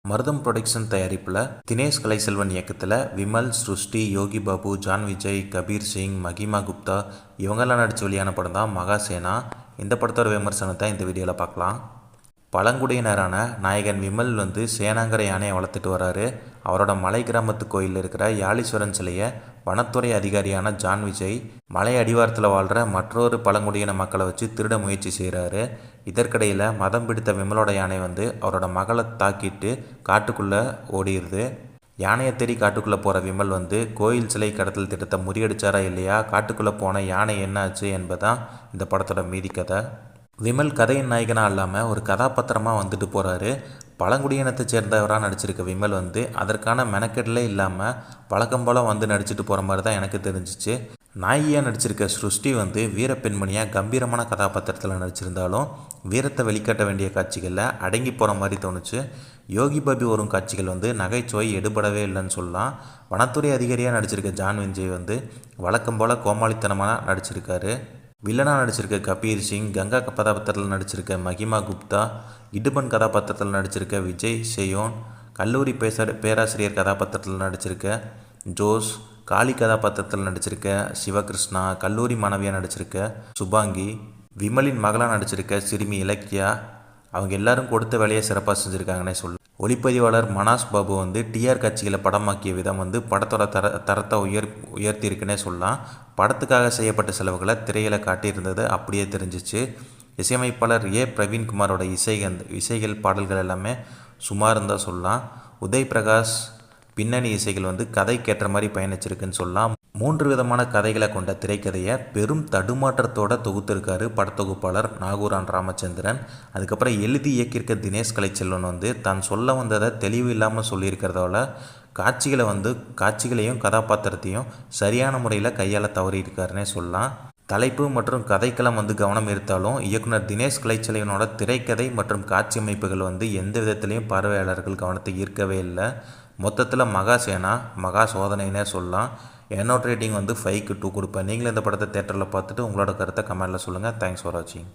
மருதம் புரொடக்ஷன் தயாரிப்பில் தினேஷ் கலைசெல்வன் இயக்கத்தில் விமல், ஸ்ருஷ்டி, யோகி பாபு, ஜான் விஜய், கபீர் சிங், மகிமா குப்தா இவங்கெல்லாம் நடித்து வெளியான படம் தான் மகாசேனா. இந்த படத்தோட விமர்சனத்தை இந்த வீடியோவில் பார்க்கலாம். பழங்குடியினரான நாயகன் விமல் சேனாங்கிற யானையை வளர்த்துட்டு வராரு. அவரோட மலை கிராமத்து கோயிலில் இருக்கிற யாழீஸ்வரன் சிலையை வனத்துறை அதிகாரியான ஜான் விஜய் மலை அடிவாரத்தில் வாழ்கிற மற்றொரு பழங்குடியின மக்களை வச்சு திருட முயற்சி செய்கிறாரு. இதற்கிடையில் மதம் பிடித்த விமலோட யானை அவரோட மகளை தாக்கிட்டு காட்டுக்குள்ளே ஓடிடுது. யானையை தேடி காட்டுக்குள்ளே போகிற விமல் கோயில் சிலை கடத்தல் திட்டத்தை முறியடிச்சாரா இல்லையா, காட்டுக்குள்ளே போன யானை என்னாச்சு என்பதான் இந்த படத்தோட மீதி கதை. விமல் கதையின் நாயகனாக இல்லாமல் ஒரு கதாபாத்திரமாக வந்துட்டு போகிறாரு. பழங்குடியினத்தை சேர்ந்தவராக நடிச்சிருக்க விமல் அதற்கான மெனக்கெடலே இல்லாமல் வழக்கம் போல் நடிச்சிட்டு போகிற மாதிரி தான் எனக்கு தெரிஞ்சிச்சு. நாயியாக நடிச்சிருக்க ஸ்ருஷ்டி வீரப்பெண்மணியாக கம்பீரமான கதாபாத்திரத்தில் நடிச்சிருந்தாலும் வீரத்தை வெளிக்காட்ட வேண்டிய காட்சிகளில் அடங்கி போகிற மாதிரி தோணுச்சு. யோகி பாபி வரும் காட்சிகள் நகைச்சுவை எடுபடவே இல்லைன்னு சொல்லலாம். வனத்துறை அதிகாரியாக நடிச்சிருக்க ஜான் விஜய் வழக்கம் போல் கோமாளித்தனமாக நடிச்சிருக்காரு. வில்லனாக நடிச்சிருக்க கபீர் சிங், கங்கா கதாபாத்திரத்தில் நடிச்சிருக்க மகிமா குப்தா, இடுபன் கதாபாத்திரத்தில் நடிச்சிருக்க விஜய் சேயோன், கல்லூரி பேராசிரியர் கதாபாத்திரத்தில் நடிச்சிருக்க ஜோஸ், காளி கதாபாத்திரத்தில் நடிச்சிருக்க சிவகிருஷ்ணா, கல்லூரி மாணவியாக நடிச்சிருக்க சுபாங்கி, விமலின் மகளாக நடிச்சிருக்க சிறுமி இலக்கியா, அவங்க எல்லாரும் கொடுத்த வேலையை சிறப்பாக செஞ்சுருக்காங்கன்னே சொல்லு. ஒளிப்பதிவாளர் மனாஸ் பாபு டிஆர் காட்சிகளை படமாக்கிய விதம் படத்தோட தரத்தை உயர்த்தியிருக்குன்னே சொல்லலாம். படத்துக்காக செய்யப்பட்ட செலவுகளை திரையில் காட்டியிருந்தது அப்படியே தெரிஞ்சிச்சு. இசையமைப்பாளர் பிரவீன்குமாரோட இசைகள் பாடல்கள் எல்லாமே சுமார் தான் சொல்லலாம். உதய் பிரகாஷ் பின்னணி இசைகள் கதைக்கேற்ற மாதிரி பயணிச்சிருக்குன்னு சொல்லலாம். 3 விதமான கதைகளை கொண்ட திரைக்கதையை பெரும் தடுமாற்றத்தோடு தொகுத்திருக்காரு படத்தொகுப்பாளர் நாகூரான் ராமச்சந்திரன். அதுக்கப்புறம் எழுதி இயக்கியிருக்க தினேஷ் கலைச்செல்வன் தான் சொல்ல வந்ததை தெளிவு இல்லாமல் சொல்லியிருக்கிறதால காட்சிகளையும் கதாபாத்திரத்தையும் சரியான முறையில் கையாள தவறியிருக்காருன்னே சொல்லலாம். தலைப்பு மற்றும் கதைக்களம் கவனம் ஈர்த்தாலும் இயக்குனர் தினேஷ் கலைச்செல்வனோட திரைக்கதை மற்றும் காட்சி அமைப்புகள் எந்த விதத்திலையும் பார்வையாளர்கள் கவனத்தை ஈர்க்கவே இல்லை. மொத்தத்தில் மகாசேனா மகா சோதனைன்னே சொல்லலாம். என்னோட ரேட்டிங் 5க்கு 2 கொடுப்பேன். நீங்களும் இந்த படத்தை தேட்டரில் பார்த்துட்டு உங்களோட கருத்தை கமெண்ட்டில் சொல்லுங்கள். தேங்க்ஸ் ஃபார் வாட்சிங்.